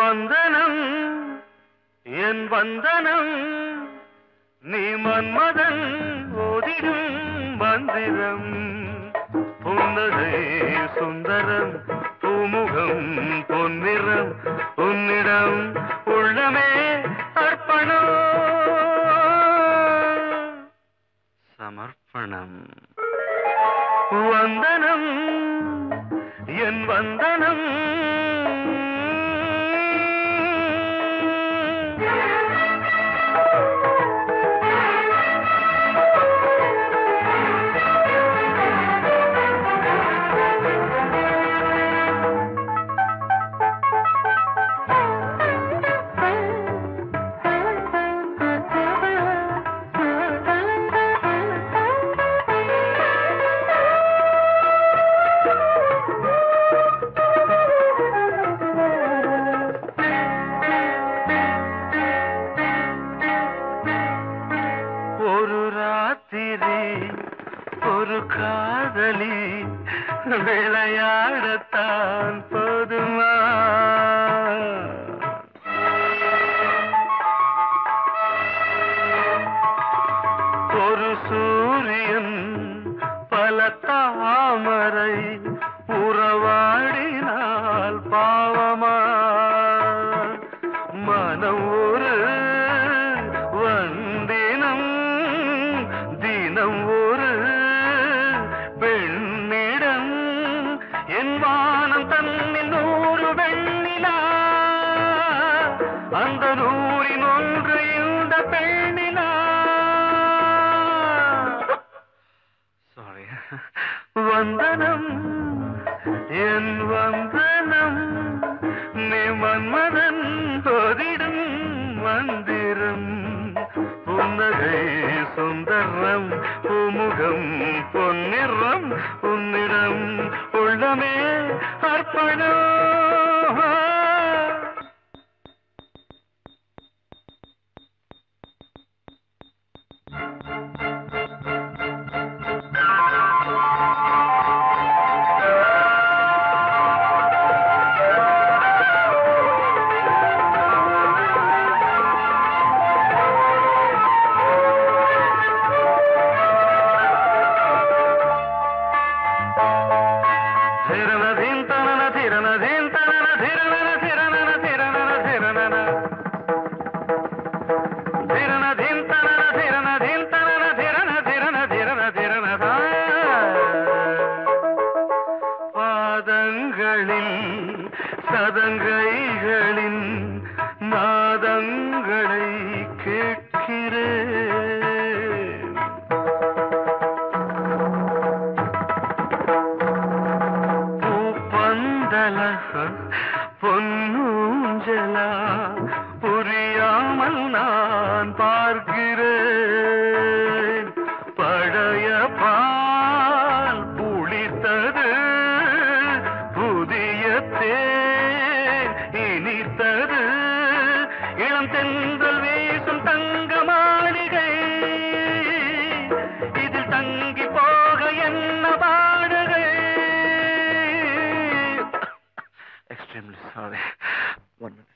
வந்தனம் என் வந்தனம் நீ மன்மதன் ஓதிடும் மந்திரம் புன்னகை சுந்தரம் பூமுகம் பொன்னிறம் உன்னிடம் உள்ளமே அர்ப்பணம் சமர்ப்பணம் வந்தனம் என் வந்தனம் ஒரு காதலி விளையாடத்தான் போதுமா ஒரு சூரியன் பல தாமரை உறவாடினால் பாவமா மனம் ஒரு வந்தினம் தினம் ஒரு பெண்ணிடம் என் வானம் தன்னில் 100 வெண்ணிலா அந்த 100ன் ஒன்று இந்த பெண்ணிலா சாரி வந்தனம் என் வந்தனம் நீ மன்மதன் ஓதிடும் மந்திரம் புன்னகை சுந்தரம் பூமுகம் பொன்னிறம் உன்னிடம் உள்ளமே அர்ப்பணம் சதங்கைகளின் நாதங்களை கேட்கிறேன் பூப்பந்தல பொன்னூஞ்சலா புரியாமல் நான் பார்க்கிறேன் பழைய பால் புளித்தது புதிய இனித்தது இளம் தென்றல் வீசும் தங்க மாளிகை இதில் தங்கி போக என்ன பாடுகை எக்ஸ்ட்ரீம்லி சாரி ஒன் மினிட்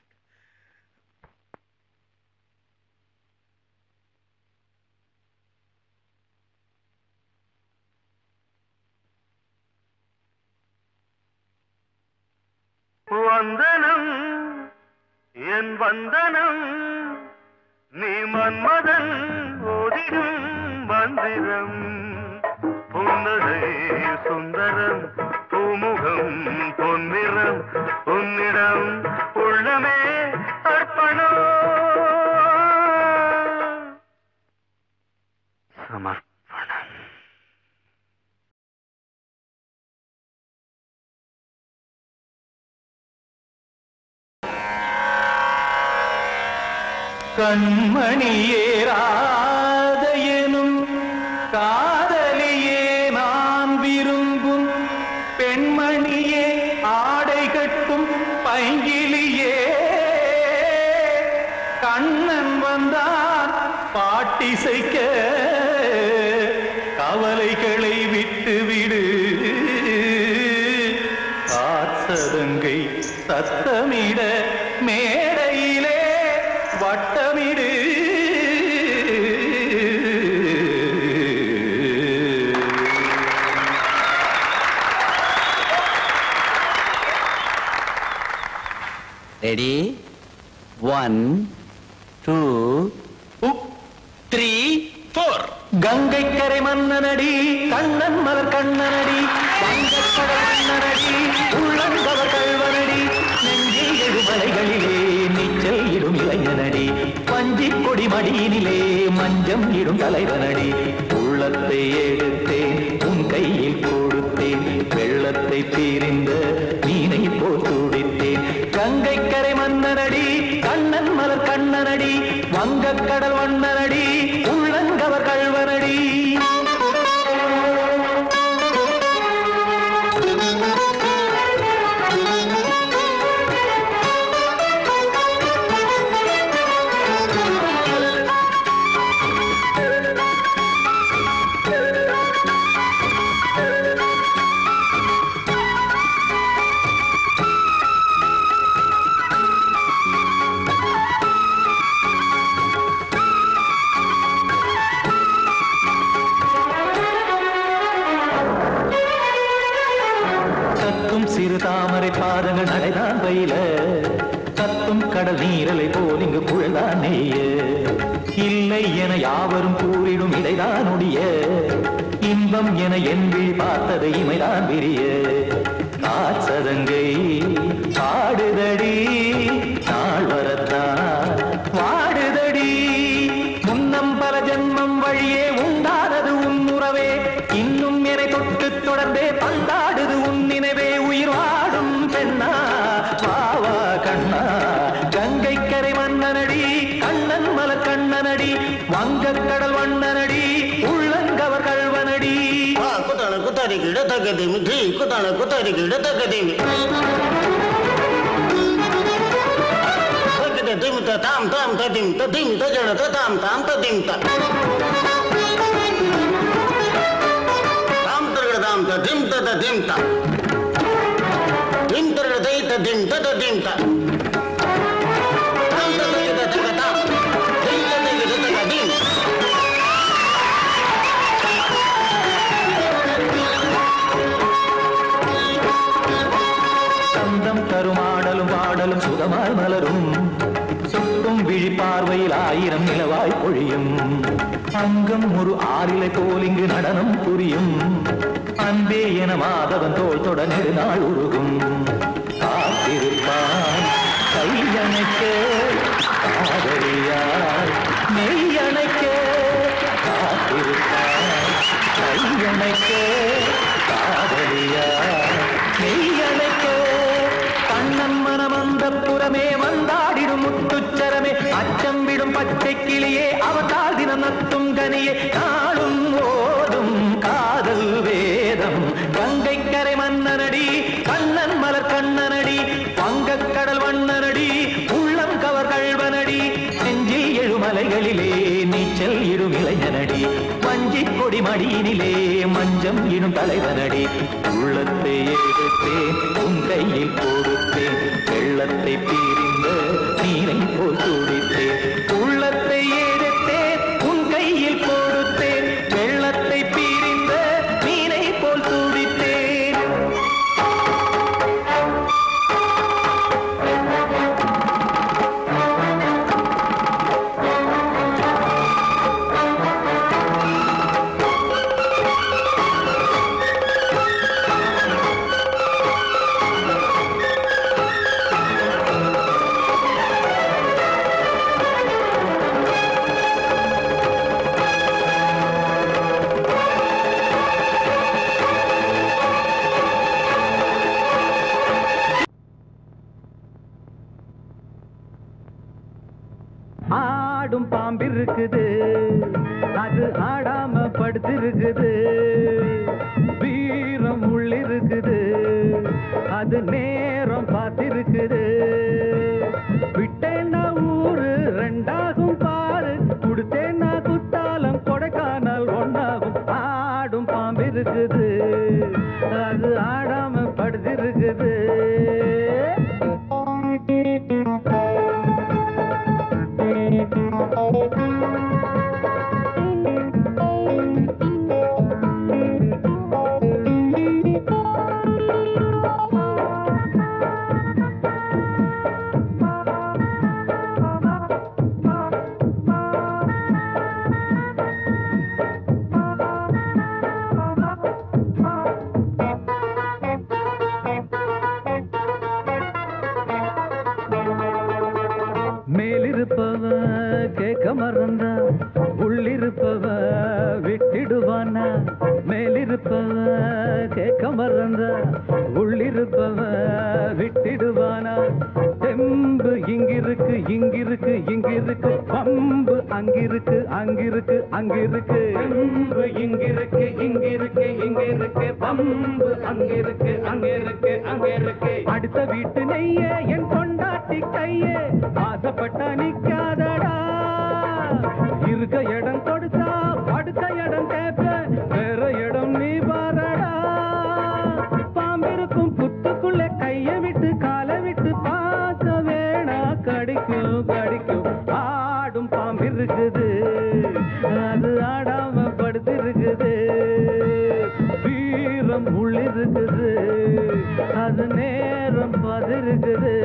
வந்தனம் என் வந்தனம் நீ மன்மதன் ஓதிடும் மந்திரம் புன்னகை சுந்தரம் பூமுகம் பொன்னிறம் உன்னிடம் உள்ளமே அர்ப்பணம் சமர்ப்பணம் கண்மணியேராத எனும் காதலியே நான் விரும்பும் பெண்மணியே ஆடை கட்டும் பைங்கிலியே கண்ணன் வந்தான் பாட்டிசைக்க கவலைகளை விட்டுவிடு காதலியே காசதங்கை சத்தமிட மேடையிலே வட்டமிடு. ரெடி 1 2 3 4. கங்கை கரை மன்னனடி கண்ணன் மலர் கண்ணனடி வங்கக்கடல் மன்னனடி உள்ளங்கவர் கல்வனடி நெஞ்சில் எழுமலைகளிலே நீச்சல் இடும் இளைஞனடி வஞ்சிக் கொடி மடியினிலே மஞ்சம் இடும் தலைவனடி. உள்ளத்தை எடுத்தேன் உன் கையில் கொடுத்தேன் வெள்ளத்தை தீரிந்த மீனை போல் துடித்தேன். கங்கை கரை மன்னனடி கண்ணன் மலர் கண்ணனடி வங்கக்கடல் வண்ணனடி உள்ளங்கவர் கல்வனடி. சிறு தாமரை பாதங்கள் நடைதான் பயில கத்தும் கடல் நீரலை போல் இங்கு புழல்தான் நெய்ய. இல்லை என யாவரும் கூறிடும் இடைதான் ஒடிய இன்பம் என என் விழி பார்த்தது இமைதான் விரிய. காசதங்கை பாடுதடி நாள் வரத்தான் வாடுதடி முன்னம் பல ஜென்மம் வழியே உண்டானது உன் உறவே இன்னும் என்னை தொட்டு தொடர்ந்தே பந்தாடுது உன் நினைவே. உயிர் வாடும் பெண்ணா வாவா கண்ணா கங்கை கரை மன்னனடி கண்ணன் மலர் கண்ணனடி வங்கக்கடல் வண்ணனடி உள்ளங்கவர் கல்வனடி. குத்தான குத்தாரி கிட தகதிமி தி குத்தான குத்தாரி கிட தகதிமி தகத திம் தாம் தாம் ததிம் ததிம் தஜட தாம் தாம் ததிம் தாம் தரகட தாம் ததிம் ததிம் தாம் திம் தரகட தை ததிம் ததிம் தாம் தாம் தகத தகதாம் திம் தகத தகதிம். சந்தம் கருமாடலும் பாடலும் சுகமாய் மலரும் சுட்டும் விழி பார்வையில் ஆயிரம் நிலவாய் பொழியும். அங்கம் ஒரு ஆறிலை போல் இங்கு நடனம் புரியும். அன்பே என மாதவன் தோல் தொட நெடுநாள் உருகும். காத்திருப்பான் கையணைக்க காதலியார் மெய்யணைக்க. காத்திருப்பான் கையணைக்க காதலியார் மெய்யணைக்க. கண்ணன் மனம் அந்த புறமே வந்தாடிடும் முத்துச்சரமே அச்சம் விடும் பச்சை கிளியே அவதால் தினம் நத்தும் கனியே நாளும் ஓடும் காதல் வேதம். கங்கை கரை மன்னனடி கண்ணன் மலர் கண்ணனடி வங்கக்கடல் வண்ணனடி உள்ளம் கவர் கல்வனடி. நெஞ்சில் எழுமலைகளிலே நீச்சல் இடும் இளைஞனடி வஞ்சிக் கொடி மடியினிலே மஞ்சம் இடும் தலைவனடி. உள்ளத்தை எடுத்தேன் உன் கையில் கொடுத்தேன் வெள்ளத்தை தீரிந்த நீரை போல் துடித்தேன். உள்ளத்தை எடுத்தேன் உன் கையில் கொடுத்தேன் வெள்ளத்தை பீரிந்த மீனை போல் துடித்தேன். ஆடும் பாம்பு இருக்குது அது ஆடாம படுத்திருக்குது. வீரம் உள்ளிருக்குது அது நேரம் பார்த்திருக்குது. விட்டேன்னா ஊரு ரெண்டாகும் பாரு கொடுத்தேன்னா குத்தாலம் கொடைக்கானல் ஒன்னாகும். ஆடும் பாம்பு இருக்குது அது ஆடாம படுத்திருக்குது. விட்டுடுவானா மேலிருப்பவ கேட்க மறந்த உள்ளிருப்பவ விட்டுடுவானா தெம்பு இங்கிருக்கு இங்கிருக்கு இங்கிருக்கு பம்பு அங்கிருக்கு அங்கிருக்கு அங்கிருக்கு தெம்பு இங்கிருக்கு இங்கிருக்கு இங்கிருக்கு பம்பு அங்கிருக்கு அங்கிருக்கு அங்கிருக்கு அடுத்த வீட்டு நெய்ய என் கொண்டாட்டி கையே ஆசைப்பட்ட நிக்காதடா இருக்க இடம் கொடுத்தா படுத்த இடம் கேட்ப வேற இடம் நீ பாரடா பாம்பிருக்கும் புத்துக்குள்ள கைய விட்டு காலை விட்டு பார்க்க வேணா கடிக்கும் கடிக்கும் ஆடும் பாம்பிருக்குது அது ஆடாம படுத்திருக்குது வீரம் உள்ளிருக்குது அது நேரம் பதிருக்குது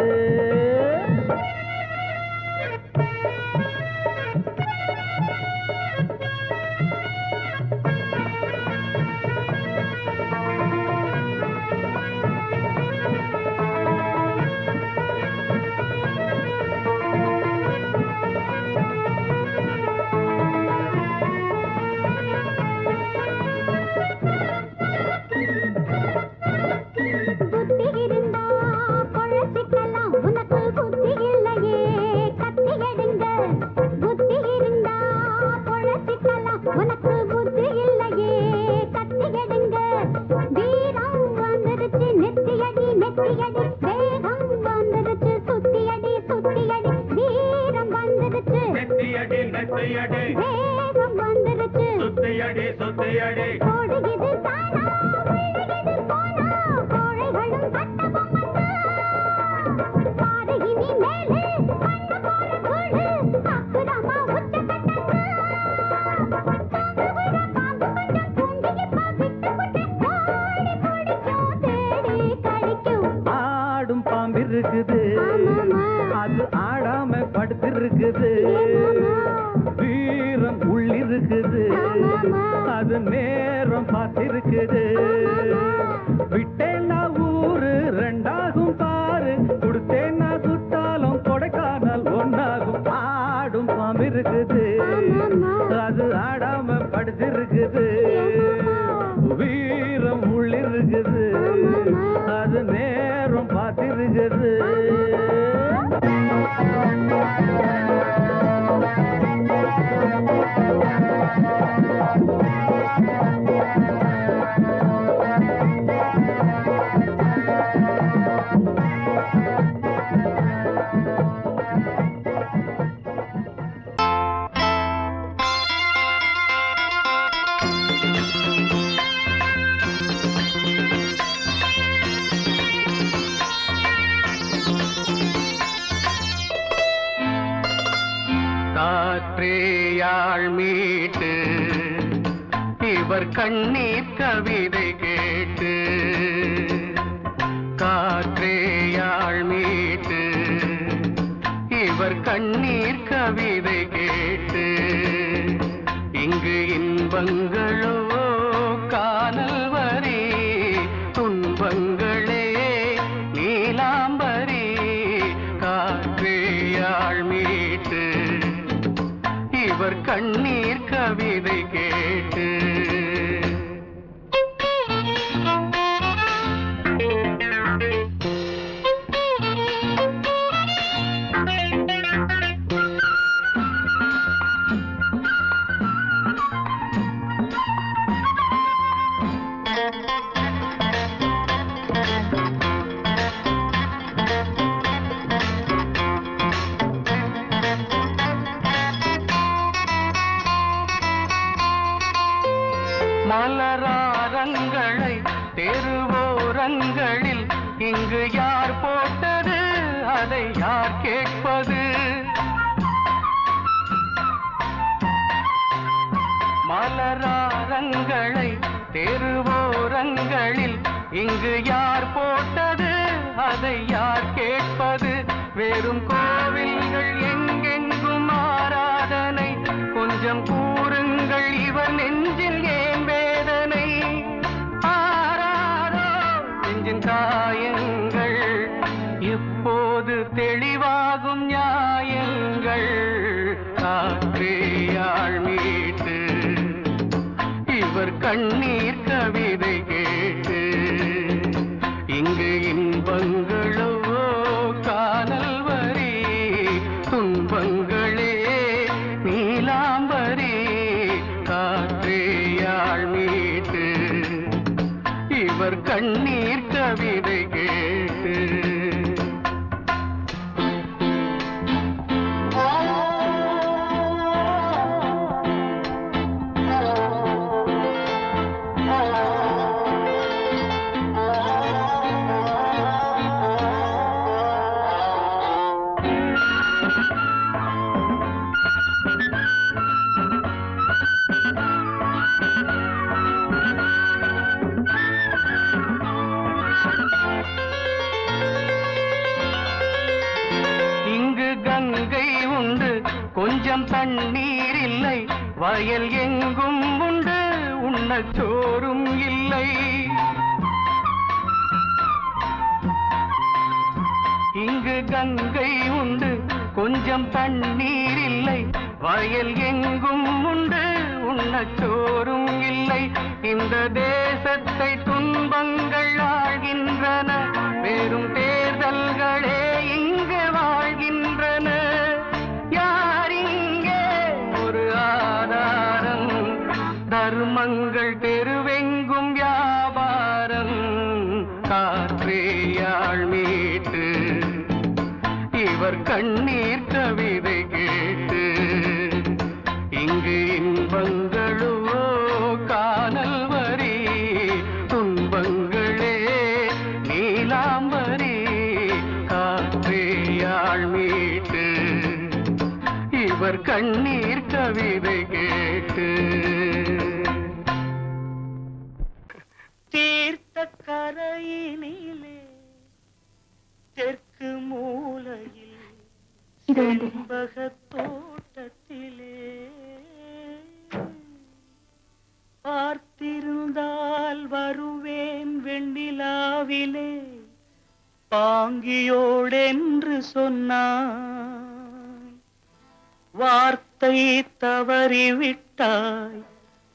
அது ஆடாம படுத்திருக்குது வீரம் உள்ளிருக்குது அது நேரம் பார்த்திருக்குது விட்டேன்னா ஊரு ரெண்டாகும் பாரு கொடுத்தேன்னா குத்தாலும் கொடைக்கானல் ஒன்னாகும் ஆடும் பாம்பு இருக்குது அது ஆடாம படுத்திருக்குது வீரம் உள்ளிருக்குது அது நேரம் பார்த்திருக்குது மீட்டு இவர் கண்ணீர் கவிதை கேட்டு காற்றேயாள் மீட்டு இவர் கண்ணீர் கவிதை கேட்டு இங்கு இன்பங்களோ காணல் வரி துன்பங்களே நீலாம்பரி காற்றேயாள் மீட்டு இவர் கண்ணீர் கவிதை கேட்டு மலராரங்களை தெருவோரங்களில் இங்கு யார் போட்டது அதை யார் கேட்பது மலராரங்களை தெருவோரங்களில் இங்கு யார் போட்டது அதை யார் கேட்பது வெறும் கோவில்கள் எங்கெங்கும் ஆராதனை கொஞ்சம் கூறுங்கள் இவர் நெஞ்சில் ஏன் வேதனை ஆராரோ நெஞ்சின் காயங்கள் இப்போது தெளிவாகும் நியாயங்கள் காற்றேயாள் மீட்டு இவர் கண்ணீர் கவிதை கேட்டு இங்கு இன்பங்களோ காணல் வரி துன்பங்களே நீலாம்பரி காற்றேயாள் மீட்டு இவர் கண்ணீர் கவிதை கேட்டு கொஞ்சம் தண்ணீர் இல்லை வயல் எங்கும் உண்டு உண்ணச்சோறும் இல்லை இங்கு கங்கை உண்டு கொஞ்சம் தண்ணீர் இல்லை வயல் எங்கும் உண்டு உண்ணச்சோறும் இல்லை இந்த தேசத்தை துன்பங்கள் ஆழ்கின்றன வெறும் தேர்தல்களே இங்கு வாழ்கின்றன தர்மங்கள் தெருவெங்கும் வியாபாரம் காற்றேயாள் மீட்டு இவர் கண்ணீர் கவிதை கேட்டு இங்கு இன்பங்களோ காணல் வரி துன்பங்களே நீலாம்பரி காற்றேயாள் மீட்டு இவர் கண்ணீர் கவிதை கேட்டு தீர்த்த கரையினிலே தெற்கு மூலையில் செண்பகத் தோட்டத்திலே பார்த்திருந்தால் வருவேன் வெண்ணிலாவிலே பாங்கியோடென்று சொன்னாய் வார்த்தை தவறிவிட்டாய்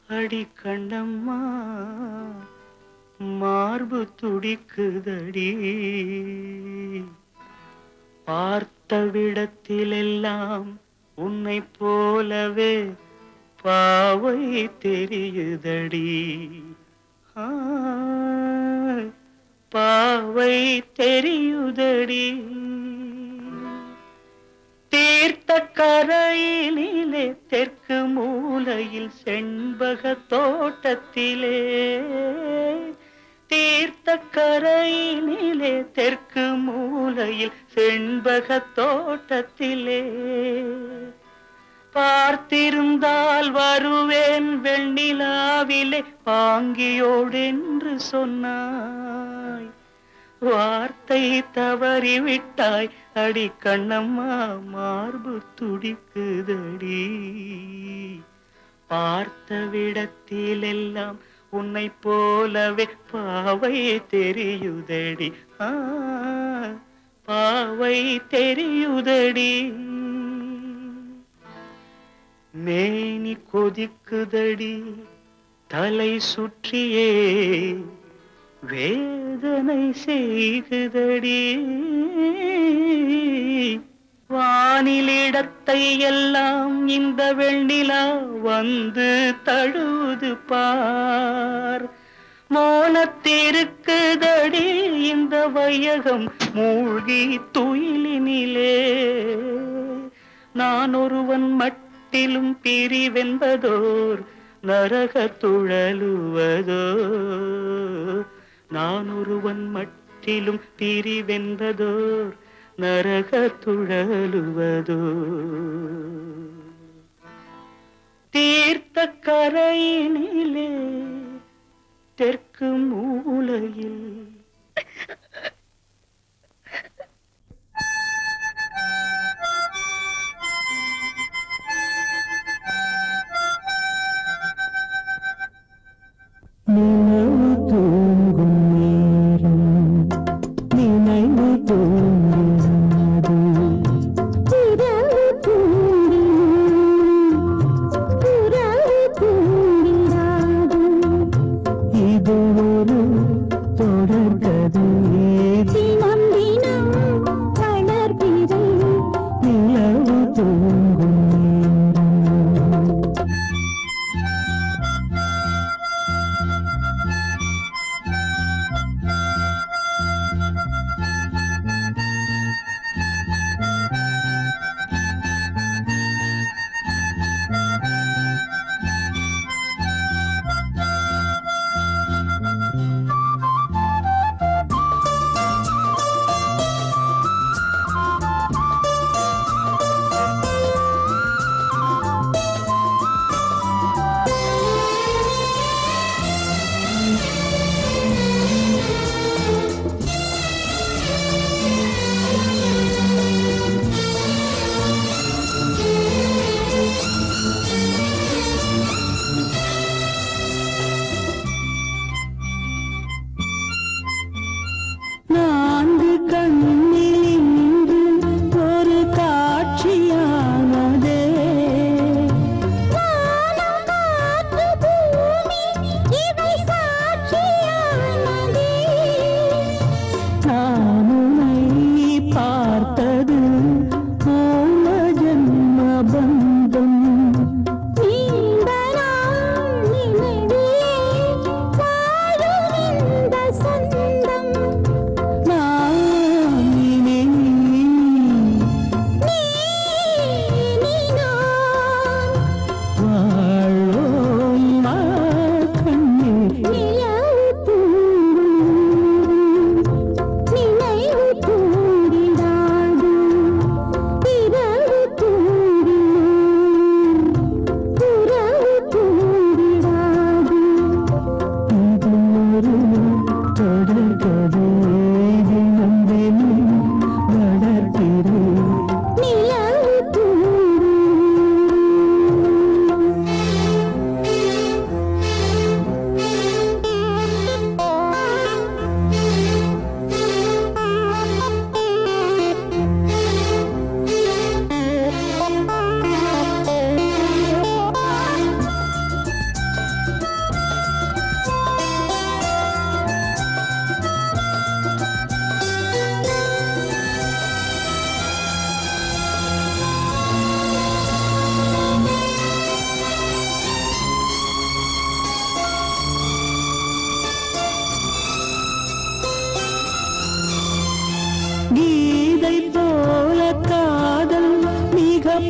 அடி கண்ணம்மா மார்பு துடிக்குதடி பார்த்த விடத்திலெல்லாம் உன்னை போலவே பாவை தெரியுதடி பாவை தெரியுதடி தீர்த்த கரையினிலே தெற்கு மூலையில் செண்பக தோட்டத்திலே தீர்த்த கரையினிலே தெற்கு மூலையில் செண்பக தோட்டத்திலே பார்த்திருந்தால் வருவேன் வெண்ணிலாவிலே பாங்கியோடென்று சொன்னாய் வார்த்தை தவறிவிட்டாய் அடி கண்ணம்மா மார்பு துடிக்குதடி பார்த்த விடத்திலெல்லாம் உன்னை போலவே பாவை தெரியுதடி பாவை தெரியுதடி மேனி கொதிக்குதடி தலை சுற்றியே வேதனை செய்குதடி வானிலிடத்தை எல்லாம் இந்த வெண்ணிலா வந்து தழுது பார் மோனத்திருக்குதடி இந்த வையகம் மூழ்கி துயிலினிலே நான் ஒருவன் மட்டிலும் பிரிவென்பதோர் நரக துழலுவதோ நான் ஒருவன் மட்டிலும் பிரிவென்பதோர் நரக துழலுவதோ தீர்த்த கரையினிலே தெற்கு மூலையில் நினைவு தூங்கும் நேரம் நினைவு தூங்காது இரவு தூங்கி புறவு தூங்கிறாது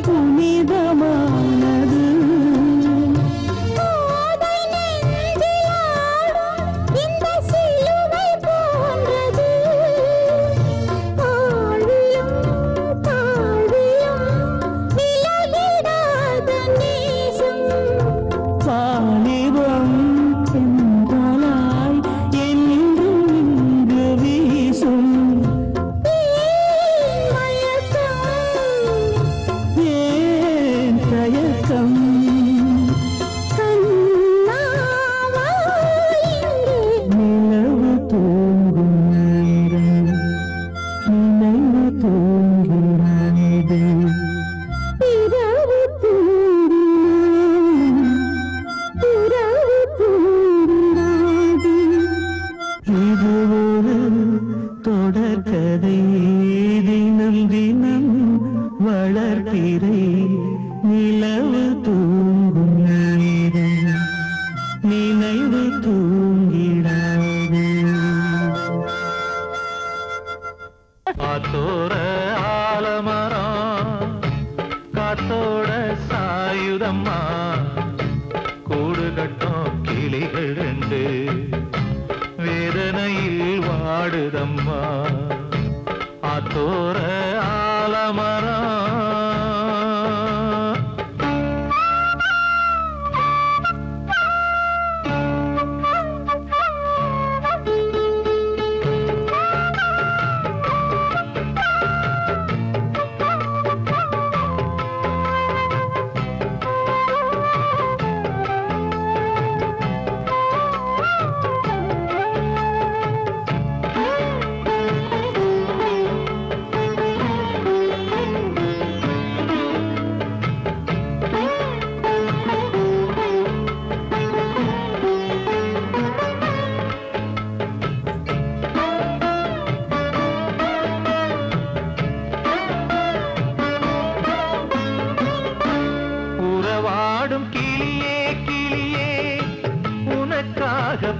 புனிதமானது.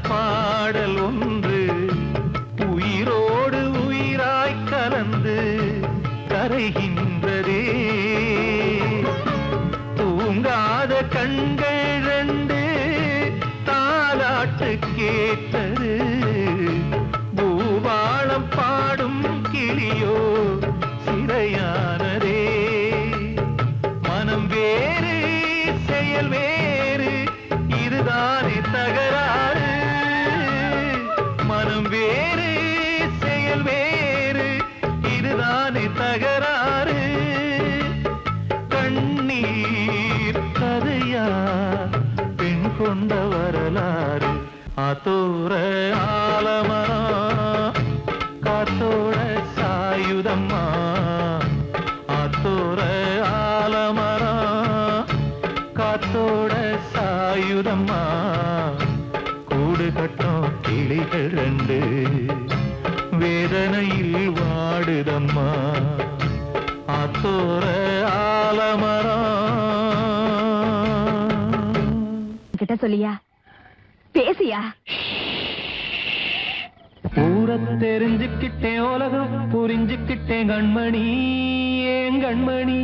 பாடல் ஒன்று உயிரோடு உயிராய் கலந்து கரைகின்றதே. தூங்காத கண்கள் ரெண்டு தாலாட்டு கேட்டது. பூபாளம் பாடும் கிளியோ சிறையானதே. மனம் வேறு செயல் வேறு இதுதானே தகராறு. மனம் வேறு செயல் வேறு இதுதானே தகராறு. கண்ணீர் கதையா பெண் கொண்ட வரலாறு. ஆத்தோர ஆலமரம் காத்தோட சாயுதம்மா. ஆத்தோர ஆலமரம் காத்தோட சாயுதம்மா. கூடு கட்டும் கிளிகள் ரெண்டு வேதனையில் வாடுதம்மா. ஆத்தோர ஆலமரம். கிட்ட சொல்லியா பேசியா? ஊரை தெரிஞ்சுக்கிட்டேன் உலகம் புரிஞ்சுக்கிட்டேன் கண்மணி. ஏன் கண்மணி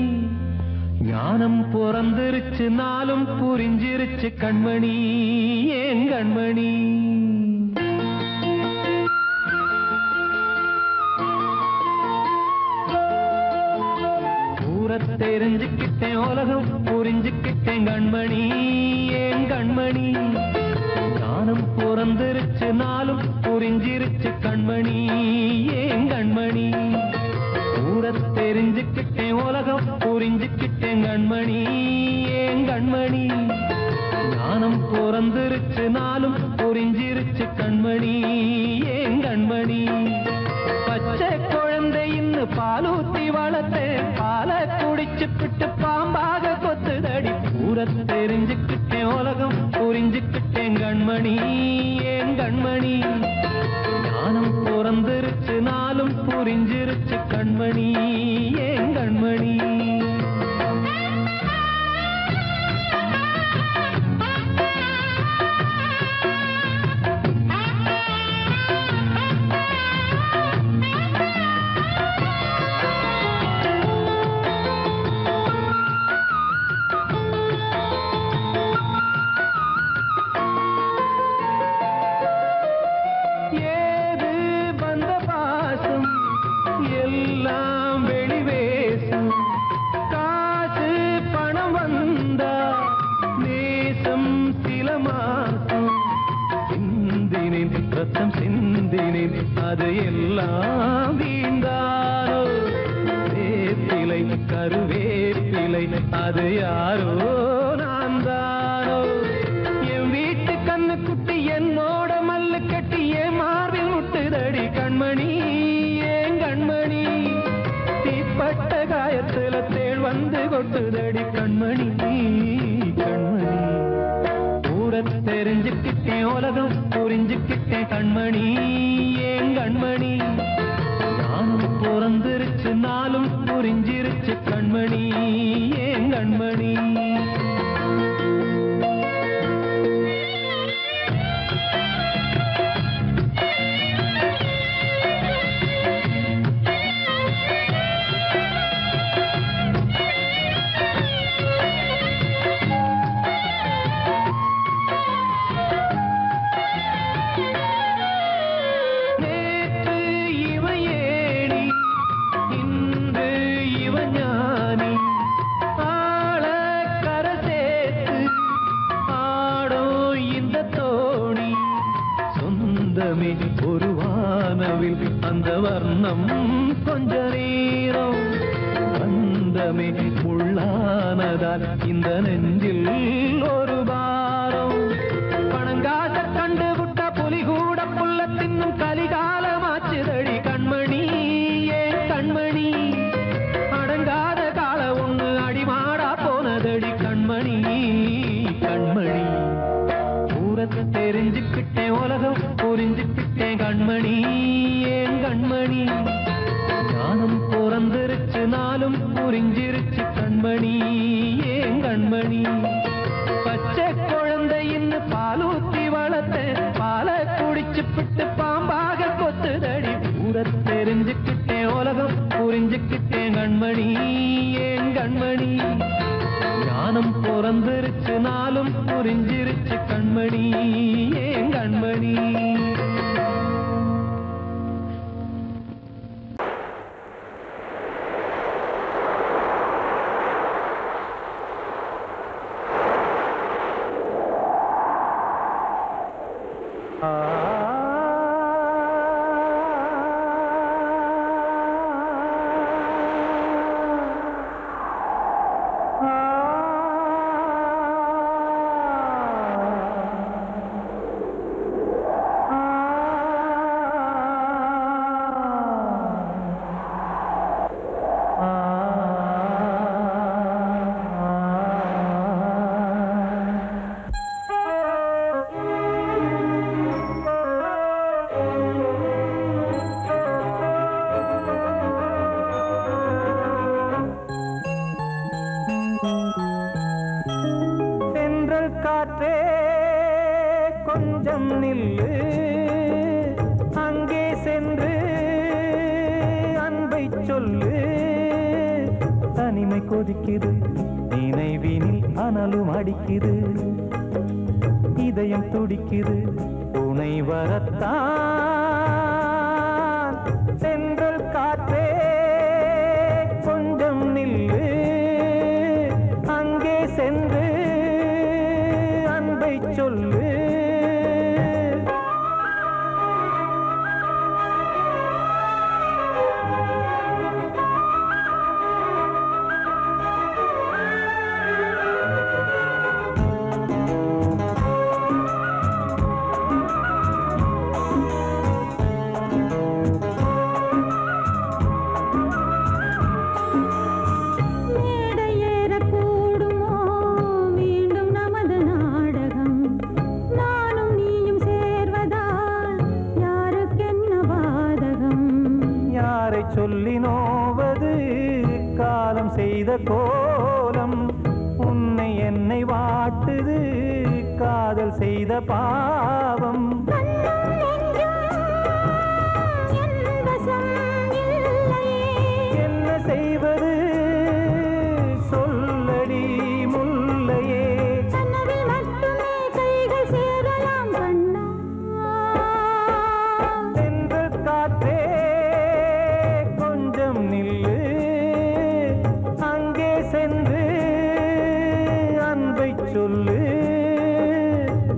ஞானம் பிறந்திருச்சு நாளும் புரிஞ்சிருச்சு கண்மணி. ஏன் கண்மணி ஊரை தெரிஞ்சுக்கிட்டேன் உலகம் புரிஞ்சுக்கிட்டேன் கண்மணி. ஏன் கண்மணி ஞானம் பிறந்திருச்சு நாளும் புரிஞ்சிருச்சு கண்மணி. ஏன் கண்மணி ஊரை தெரிஞ்சுக்கிட்டேன் உலகம் புரிஞ்சுக்கிட்டேன் கண்மணி. ஏன் கண்மணி ஞானம் பிறந்திருச்சு நாளும் புரிஞ்சிருச்சு கண்மணி. ஏன் கண்மணி பச்சை குழந்தை இன்னும் பாலூத்தி வளர்த்து பால குடிச்சுக்கிட்டு பாம்பாக கொத்துதடி. ஊரை தெரிஞ்சுக்கிட்டேன் உலகம் புரிஞ்சுக்கிட்டேன் கண்மணி. ஏன் கண்மணி ஞானம் பிறந்திருச்சு நாளும் புரிஞ்சிருச்சு கண்மணி. ஏன் கண்மணி ரத்தம் சிந்தினேன் அது எல்லாம் வீண்டாரோ வேப்பிலை கருவேப்பிலை அது யாரோ நான் தானோ என் வீட்டு கண்ணு குட்டி என்னோட மல்லு கட்டி என் மார்பில் முட்டுதடி கண்மணி ஏன் கண்மணி தீப்பட்ட காயத்துல தேள் வந்து கொட்டுதடி கண்மணி கண்மணி ஊரை தெரிஞ்சுக்கிட்டேன் உலகம் புரிஞ்சுக்கிட்டேன் கண்மணி ஏன் கண்மணி நானும் பிறந்திருச்சு நாளும் புரிஞ்சிருச்சு கண்மணி ஏன் கண்மணி ஒரு வானவில் அந்த வர்ணம் கொஞ்ச நேரம் வந்தமே உள்ளானதால் இந்த நெஞ்சில் ஒரு பாரம் பணங்காச கண்டு விட்ட புலி கூட புல்ல தின்னும் கலிகாலமாச்சுதடி கண்மணி ஏன் கண்மணி அடங்காத கால ஒண்ணு அடிமாடா போனதடி கண்மணி கண்மணி ஊரத்தை தெரிஞ்சுக்கிட்டேன் உலகம் புரிஞ்சுக்கிட்டேன் கண்மணி ஏன் கண்மணி ஞானம் பிறந்திருச்சு நாளும் புரிஞ்சிருச்சு கண்மணி ஏன் கண்மணி பச்சை குழந்தை இன்னும் பாலூத்தி வளர்த்த பாலை குடிச்சு பிட்டு பாம்பாக கொத்துதடி ஊரை தெரிஞ்சுக்கிட்டேன் உலகம் புரிஞ்சுக்கிட்டேன் கண்மணி ஏன் கண்மணி ஞானம் பிறந்திருச்சு நாளும் புரிஞ்சிருச்சு கண்மணி ஏன் கண்மணி காற்றே கொஞ்சம் நில்லு அங்கே சென்று அன்பை சொல்லு தனிமை கொதிக்குது நினைவினில் அனலும் அடிக்குது இதயம் துடிக்குது துணை வரத்தான் சென்றல் காற்றே கொஞ்சம் நில்லு அங்கே சென்று அன்பை சொல்லு சொல்லினோவது காலம் செய்த கோலம் உன்னை என்னை வாட்டுது காதல் செய்த பாவம் என்ன செய்வது சொல்லடி முல்லையே சென்றல் காற்றே நில்லு அங்கே சென்று அன்பை சொல்லு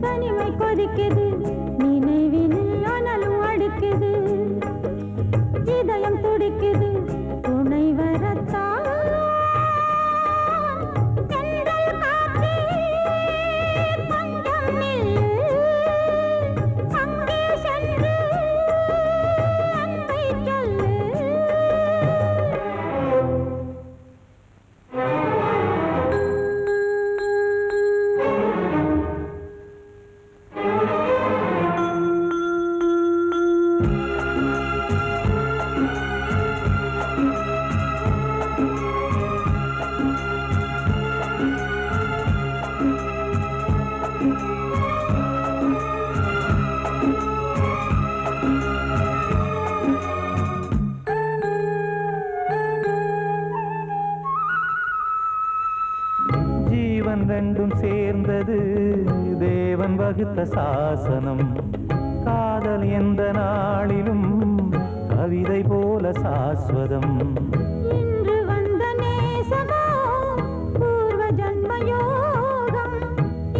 தனிமை கொதிக்குது ரெண்டும் சேர்ந்தது தேவன் வகுத்த சாசனம். காதல் எந்த நாளிலும் கவிதை போல சாஸ்வதம். இன்று வந்த நேசமோ பூர்வ ஜன்ம யோகம்.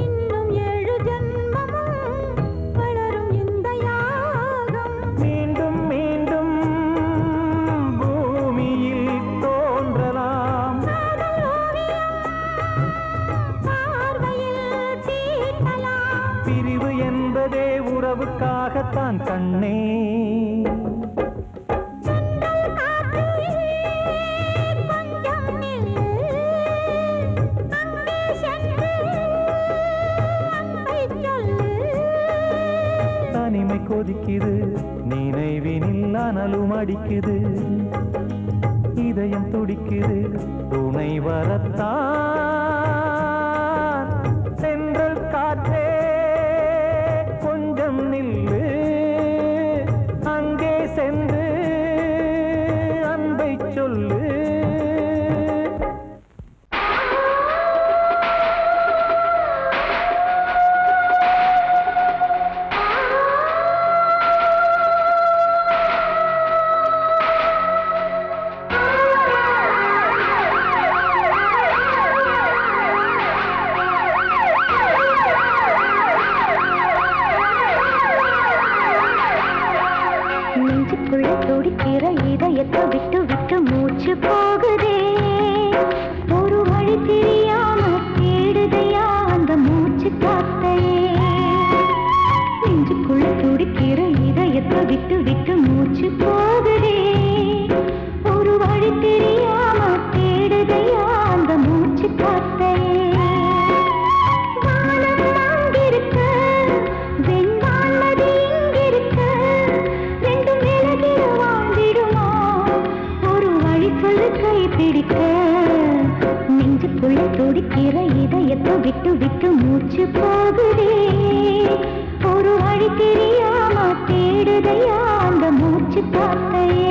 இன்னும் 7 ஜன்மமும் வளரும் இந்த யாகம். மீண்டும் மீண்டும் பூமியில் தோன்றலாம். பார்வையில் தீட்டலாம். பிரிவு என்பதே உறவுக்காகத்தான் கண்ணே. தனிமை கொதிக்குது, நினைவினில் அனலும் அடிக்குது. இதயம் துடிக்குது, துணை வரத்தான். சென்றல் காற்றே கொஞ்சம் நில்லு, அங்கே சென்று அன்பை சொல்லு. நெஞ்சுக்குள்ள துடிக்கிற இதயத்தை விட்டு விட்டு மூச்சு போகுதே. ஒரு வழி தெரியாம தேடுதையா அந்த மூச்சு காத்தையே. நெஞ்சுக்குள்ள துடிக்கிற இதயத்தை விட்டு விட்டு மூச்சு போகுதே. ஒரு வழி தெரியாம தேடுதையா அந்த மூச்சு காத்தையே. வானம் அங்கிருக்க, வெண்வானது இங்கிருக்க, ரெண்டும் விலகிட வாழ்ந்திடுமா? ஒரு வழி சொல்லு கை பிடிக்க. நெஞ்சுக்குள்ள துடிக்கிற இதயத்தை விட்டு விட்டு மூச்சு போகுதே. ஒரு வழி தெரியாம தேடுதையா அந்த மூச்சு காத்தையே.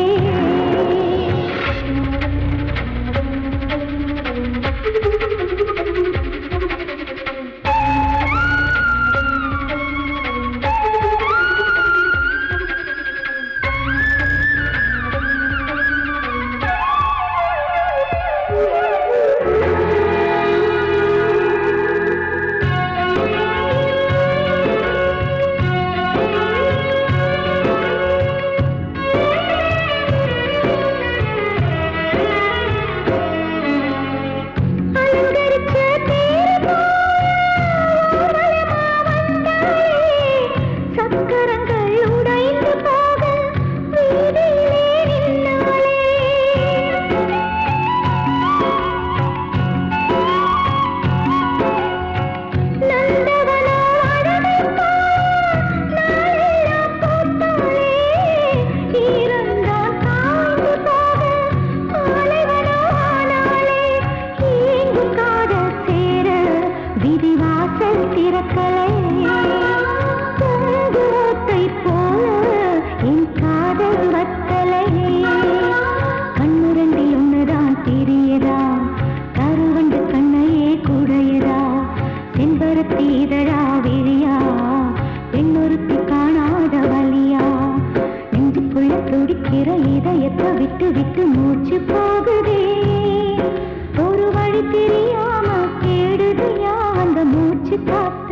விட்டு விட்டு மூச்சு போகுதே. ஒரு வழி தெரியாம தேடுதையா அந்த மூச்சு காத்தை.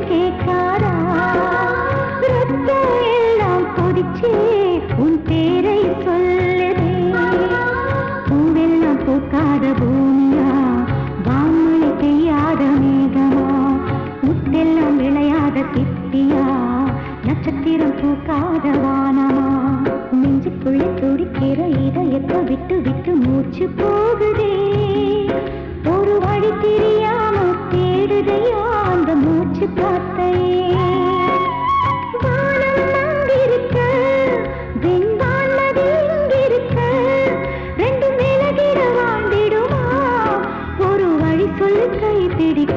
கேட்காரா ரத்தம் எல்லாம் கொதிச்சே உன் பேரை சொல்லுதே பூவெல்லாம் பூக்காத பூமியா வான்மொழி பெய்யாத மேகமா முத்தெல்லாம் விளையாத சிப்பியா நட்சத்திரம் பூக்காத வானமா நெஞ்சுக்குள்ளே துடிக்கிற இதயத்தை விட்டு விட்டு மூச்சு போகுதே ஒரு வழி தெரியாம தேடுதையா அந்த மூச்சு காத்தையே வானம் அங்கிருக்க வெண்பான் நதி இங்கிருக்க ரெண்டு மேலகிட வாழ்ந்திடுமா ஒரு வழி சொல்லு கை பிடிக்க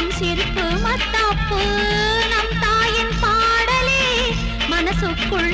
சிரிப்பு மத்தாப்பு நம் தாயின் பாடலே மனசுக்குள்